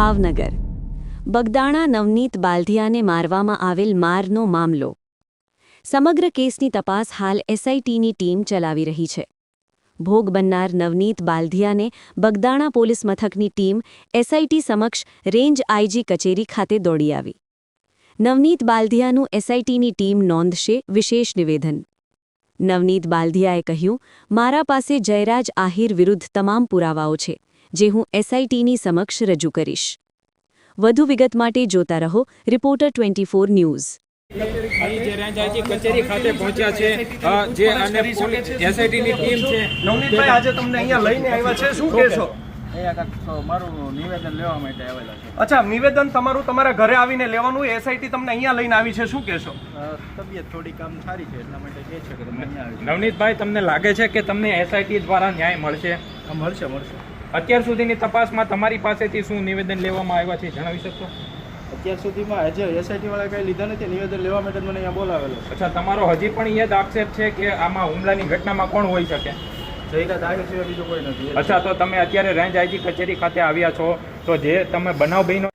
ભાવનગર બગદાણા નવનીત બાલધિયાને મારવામાં આવેલ મારનો મામલો। સમગ્ર કેસની તપાસ હાલ એસઆઈટીની ટીમ ચલાવી રહી છે। ભોગ બનનાર નવનીત બાલધિયાને બગદાણા પોલીસ મથકની ટીમ એસઆઈટી સમક્ષ રેન્જ આઈજી કચેરી ખાતે દોડી આવી। નવનીત બાલધિયાનું એસઆઈટીની ટીમ નોંધશે વિશેષ નિવેદન। નવનીત બાલધિયાએ કહ્યું, મારા પાસે જયરાજ આહિર વિરુદ્ધ તમામ પુરાવાઓ છે, જે હું એસઆઈટીની સમક્ષ રજૂ કરીશ। વધુ વિગત માટે જોતા રહો રિપોર્ટર 24 ન્યૂઝ। અહીં જે રેન્જ આઈજી કચેરી ખાતે પહોંચ્યા છે જે અને એસઆઈટીની ટીમ છે। નવનીતભાઈ આજે તમને અહીંયા લઈને આવ્યા છે, શું કહેશો? મારું નિવેદન લેવા માટે આવેલા છે। અચ્છા, નિવેદન તમારું તમારા ઘરે આવીને લેવાનું, એસઆઈટી તમને અહીંયા લઈને આવી છે, શું કહેશો? તબિયત થોડી કામ સારી છે એટલા માટે કહે છે કે તમે અહીંયા આવી નવનીતભાઈ, તમને લાગે છે કે તમને એસઆઈટી દ્વારા ન્યાય મળશે? મળશે। અત્યાર સુધીની તપાસમાં તમારી પાસેથી શું નિવેદન લેવામાં આવ્યા છે જણાવી શકશો? અત્યાર સુધીમાં હજી એસઆઈટી વાળા કંઈ લીધા નથી, નિવેદન લેવા માટે મને અહીંયા બોલાવેલો છે। અચ્છા, તમારો હજી પણ એ જ આક્ષેપ છે કે આમાં હુમલાની ઘટનામાં કોણ હોઈ શકે? જયરાજ આહિર સિવાય બીજો કોઈ નથી। અચ્છા, તો તમે અત્યારે રેન્જ આઈજી કચેરી ખાતે આવ્યા છો, તો જે તમે બનાવ બન્યો